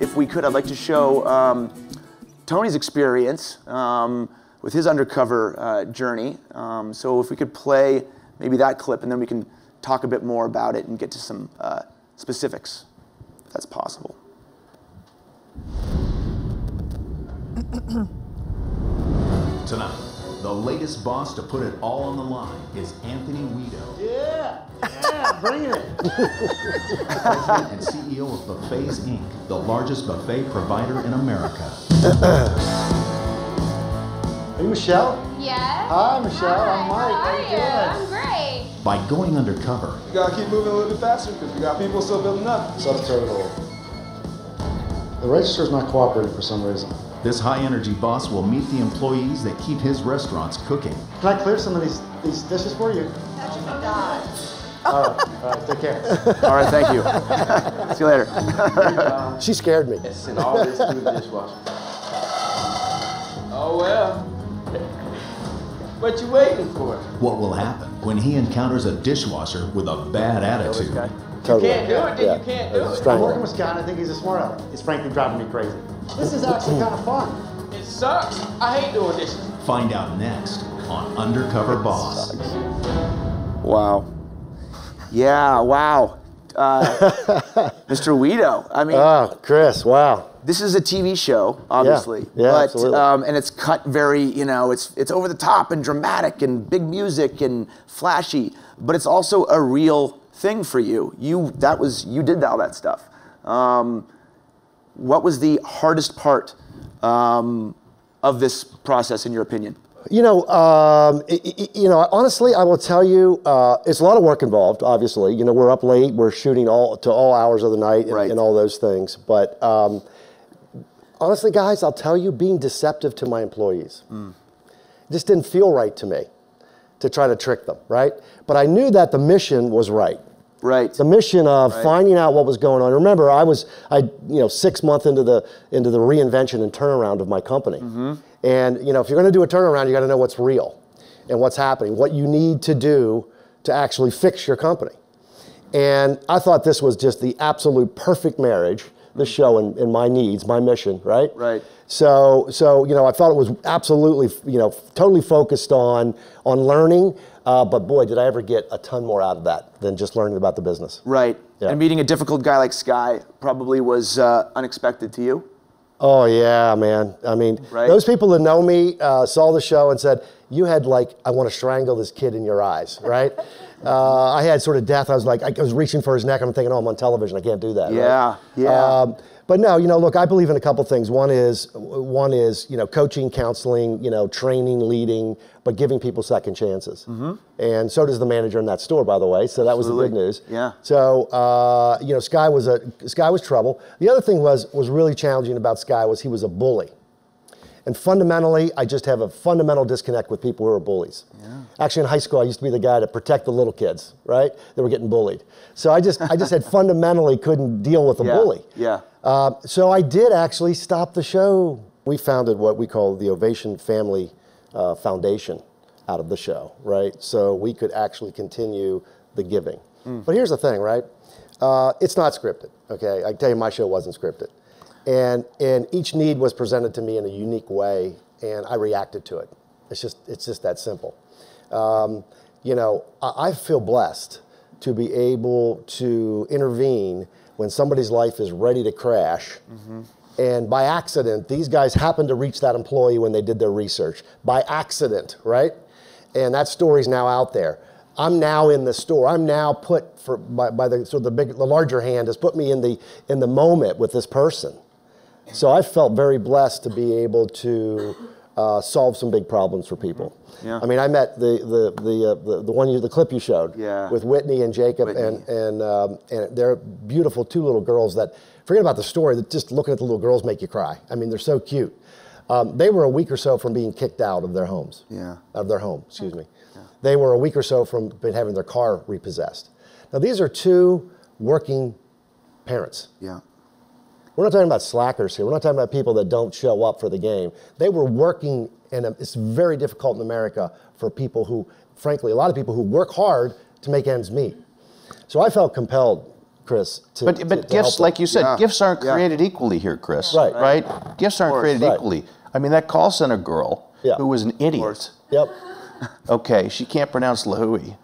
if we could, I'd like to show Tony's experience with his undercover journey. So if we could play maybe that clip, and then we can talk a bit more about it and get to some specifics, if that's possible. Tonight, the latest boss to put it all on the line is Anthony Wedo. Yeah, bring it. President and CEO of Buffets, Inc., the largest buffet provider in America. Are you Michelle? Yes. Hi, Michelle. Hi, I'm Mike. how are you? I'm great. By going undercover, We gotta keep moving a little bit faster because we got people still building up. Subtotal. The register's not cooperating for some reason. this high-energy boss will meet the employees that keep his restaurants cooking. Can I clear some of these dishes for you? That's my God. All right, take care. All right, thank you. See you later. She scared me. Send all this through the dishwasher. Oh well. What you waiting for? What will happen when he encounters a dishwasher with a bad attitude? Totally. You can't do it, then you can't do it. I'm working with Scott, and I think he's a smart aleck. It's frankly driving me crazy. This is actually kind of fun. It sucks. I hate doing dishes. Find out next on Undercover Boss. Wow. Yeah, wow. Mr. Wedo, I mean. Oh, Chris, wow. This is a TV show, obviously. Yeah, but, absolutely. And it's cut very, you know, it's over the top and dramatic and big music and flashy, but it's also a real thing for you. You did all that stuff. What was the hardest part of this process, in your opinion? You know, honestly, I will tell you, it's a lot of work involved, obviously. You know, we're up late, we're shooting to all hours of the night and all those things. But honestly, guys, I'll tell you, being deceptive to my employees just didn't feel right to me to try to trick them, right? But I knew that the mission was right. Right. The mission of finding out what was going on. Remember, I 6 months into the reinvention and turnaround of my company. And you know, if you're going to do a turnaround, you got to know what's real and what's happening, what you need to do to actually fix your company. And I thought this was just the absolute perfect marriage, the show and my needs, my mission, right? Right. So you know, I thought it was absolutely, you know, totally focused on learning. But boy, did I ever get a ton more out of that than just learning about the business. Right. Yeah. And meeting a difficult guy like Sky probably was unexpected to you. Oh yeah, man. I mean, those people that know me saw the show and said, you had like, I want to strangle this kid in your eyes, right? I had sort of death. I was reaching for his neck. I'm thinking, oh, I'm on television. I can't do that. Yeah, right? yeah. But no, you know, look, I believe in a couple things. One is, you know, coaching, counseling, you know, training, leading, but giving people second chances. And so does the manager in that store, by the way. So that was the good news. Yeah. So, you know, Sky was trouble. The other thing was really challenging about Sky was he was a bully. And fundamentally, I just have a fundamental disconnect with people who are bullies. Yeah. Actually, in high school, I used to be the guy to protect the little kids, right? They were getting bullied. So I just had fundamentally couldn't deal with a bully. Yeah. So I did actually stop the show. We founded what we call the Ovation Family Foundation out of the show, right? So we could actually continue the giving. But here's the thing, right? It's not scripted, okay? I can tell you my show wasn't scripted. And each need was presented to me in a unique way, and I reacted to it. It's just that simple. You know, I feel blessed to be able to intervene when somebody's life is ready to crash. And by accident, these guys happened to reach that employee when they did their research. By accident, right? And that story's now out there. I'm now in the store. I'm now put by the larger hand has put me in the moment with this person. So I felt very blessed to be able to solve some big problems for people. Yeah. I mean, I met the clip you showed with Whitney and Jacob, and they're beautiful two little girls that, forget about the story, that just looking at the little girls make you cry. I mean, they're so cute. They were a week or so from being kicked out of their homes. Out of their home, excuse me. They were a week or so from having their car repossessed. Now, these are two working parents. We're not talking about slackers here. We're not talking about people that don't show up for the game. They were working, and it's very difficult in America for people who, frankly, a lot of people who work hard to make ends meet. So I felt compelled Chris. But to gifts, help like you said, Yeah. gifts aren't Yeah. created equally here, Chris. Right. Right? Gifts aren't created Right. equally. I mean, that call center girl Yeah. who was an idiot. Yep. Okay, she can't pronounce Lahui.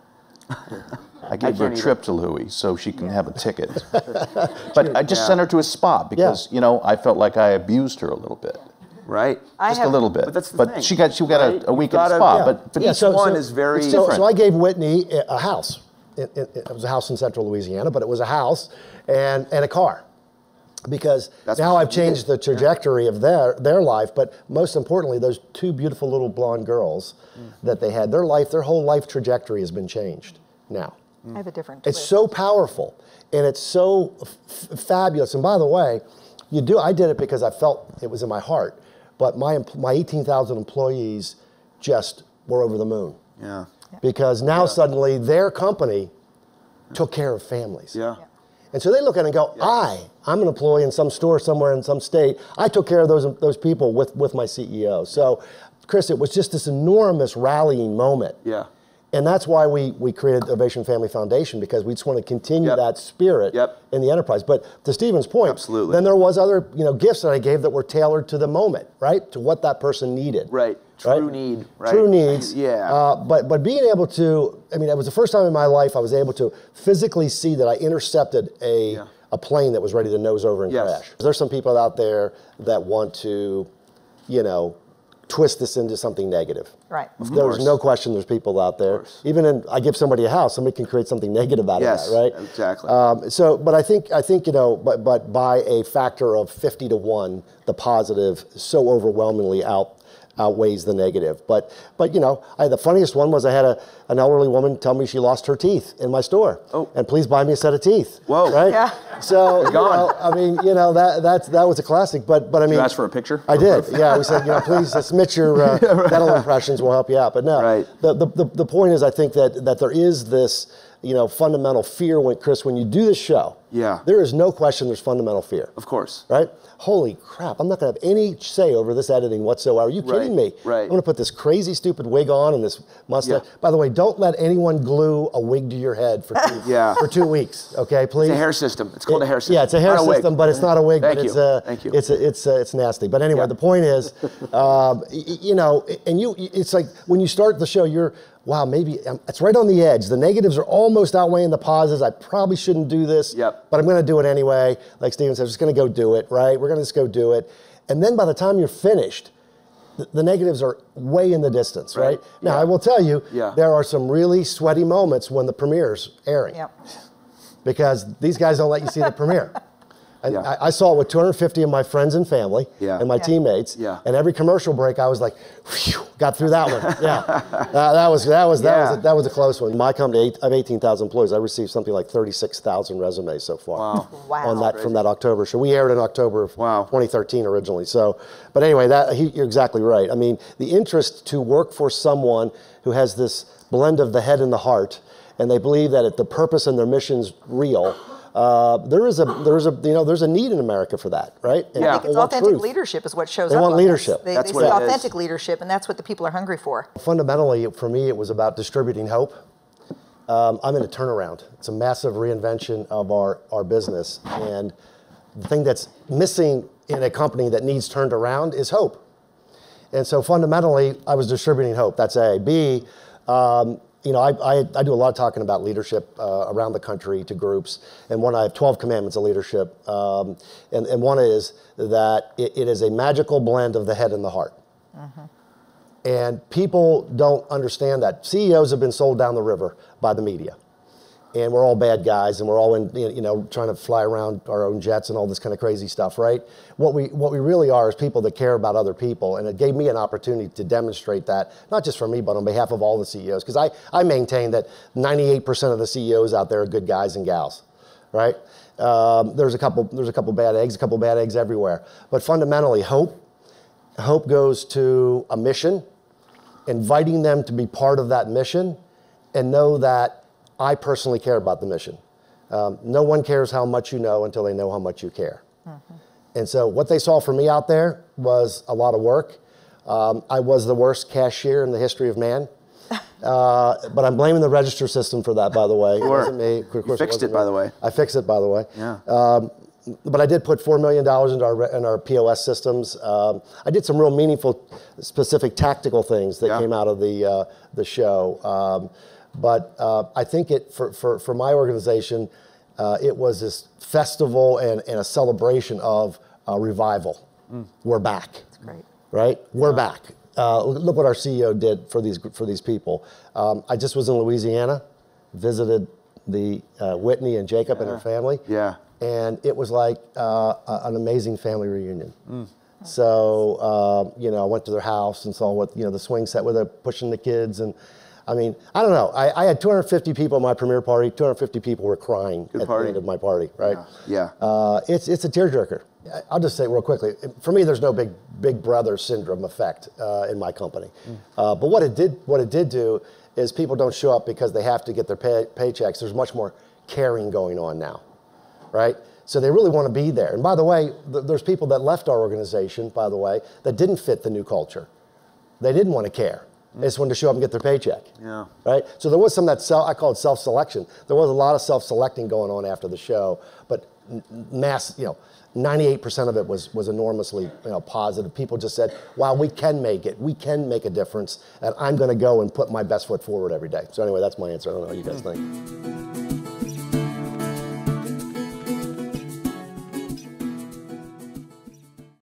I gave her a can't trip to Louis so she can have a ticket. But I just sent her to a spa because, you know, I felt like I abused her a little bit. Right. Just a little bit. But that's the thing, she got right? a weekend gotta- spa. yeah. But Yeah, each so- one so- is very it's So, different. so I gave Whitney a house. It was a house in central Louisiana, but it was a house and a car. Because That's now what I've you changed the trajectory of their life, but most importantly, those two beautiful little blonde girls that they had, their whole life trajectory has been changed now. I have a different It's twist. so powerful and it's so fabulous. And by the way, I did it because I felt it was in my heart, but my 18,000 employees just were over the moon. Yeah. Because now suddenly their company took care of families. Yeah. And so they look at it and go, I'm an employee in some store somewhere in some state. I took care of those people with my CEO. So, Chris, it was just this enormous rallying moment. Yeah. And that's why we created the Ovation Family Foundation, because we just want to continue that spirit in the enterprise. But to Stephen's point, Absolutely. then there was other gifts that I gave that were tailored to the moment, right? To what that person needed. Right. True need. Right. True needs. Yeah. But being able to, I mean, it was the first time in my life I was able to physically see that I intercepted a plane that was ready to nose over and crash. There's some people out there that want to, twist this into something negative. Right. There's no question there's people out there. Even I give somebody a house, somebody can create something negative out of that, right? Exactly. But I think but by a factor of 50 to 1, the positive so overwhelmingly outweighs the negative. But the funniest one was I had an elderly woman tell me she lost her teeth in my store. Oh. And please buy me a set of teeth. Whoa. Right? Yeah. So that was a classic. But I mean, Did you ask for a picture? I did. Yeah, we said, please submit your dental impressions. We'll help you out. But no, Right. the point is, I think that there is this fundamental fear when you do this show. Yeah. There is no question there's fundamental fear. Of course. Right? Holy crap, I'm not going to have any say over this editing whatsoever. Are you kidding me? Right. I'm going to put this crazy, stupid wig on and this mustache. Yeah. By the way, don't let anyone glue a wig to your head for for 2 weeks, okay, please? It's a hair system. It's called a hair system. Yeah, it's a hair Not wig. system, but it's not a wig. Thank but you. Thank you. It's nasty. But anyway, the point is, it's like when you start the show, wow, maybe it's right on the edge. The negatives are almost outweighing the positives. I probably shouldn't do this, but I'm going to do it anyway. Like Stephen said, I'm just going to go do it, right? We're going to just go do it. And then by the time you're finished, the negatives are way in the distance, right? Now, I will tell you, there are some really sweaty moments when the premiere's airing. Yep. Because these guys don't let you see the premiere. And I saw it with 250 of my friends and family and my teammates. Yeah. And every commercial break, I was like, phew, got through that one. That was a close one. My company, I have 18,000 employees. I received something like 36,000 resumes so far. Wow. From that October show. We aired in October of 2013 originally. So, but anyway, you're exactly right. I mean, the interest to work for someone who has this blend of the head and the heart, and they believe that the purpose and their mission's real. There's a need in America for that, right? And I think it's authentic truth. leadership is what shows They up. want on leadership. This. That's They what see it is. authentic leadership, and that's what the people are hungry for. Fundamentally, for me, it was about distributing hope. I'm in a turnaround. It's a massive reinvention of our business, and the thing that's missing in a company that needs turned around is hope. And so fundamentally, I was distributing hope. That's A. B, I do a lot of talking about leadership around the country to groups, and I have 12 commandments of leadership, and one is that it is a magical blend of the head and the heart. And people don't understand that. CEOs have been sold down the river by the media. And we're all bad guys, and we're all trying to fly around our own jets and all this kind of crazy stuff, right? What we really are is people that care about other people, and it gave me an opportunity to demonstrate that, not just for me, but on behalf of all the CEOs, because I maintain that 98% of the CEOs out there are good guys and gals, right? There's a couple bad eggs everywhere, but fundamentally, hope goes to a mission, inviting them to be part of that mission, and know that I personally care about the mission. No one cares how much you know until they know how much you care. And so what they saw for me out there was a lot of work. I was the worst cashier in the history of man. But I'm blaming the register system for that, by the way. It wasn't me. Of course, You fixed it, by the way. I fixed it, by the way. Yeah. But I did put $4 million into our POS systems. I did some real meaningful, specific tactical things that came out of the show. But I think for my organization, it was this festival and a celebration of revival. We're back. That's great. Right? We're back. Look what our CEO did for these people. I just was in Louisiana, visited the Whitney and Jacob and her family. Yeah. And it was like an amazing family reunion. So, I went to their house and saw what, the swing set where they're pushing the kids. And I mean, I don't know. I had 250 people at my premiere party. 250 people were crying at the end of my party, right? Yeah. It's a tearjerker. I'll just say real quickly, for me, there's no big brother syndrome effect in my company. But what it did do is people don't show up because they have to get their paychecks. There's much more caring going on now, right? So they really want to be there. And by the way, there's people that left our organization, by the way, that didn't fit the new culture. They didn't want to care. They just wanted to show up and get their paycheck. Yeah. Right? So there was some that I call it self-selection. There was a lot of self-selecting going on after the show, but 98% of it was enormously positive. People just said, wow, we can make it. We can make a difference, and I'm going to go and put my best foot forward every day. So anyway, that's my answer. I don't know what you guys think.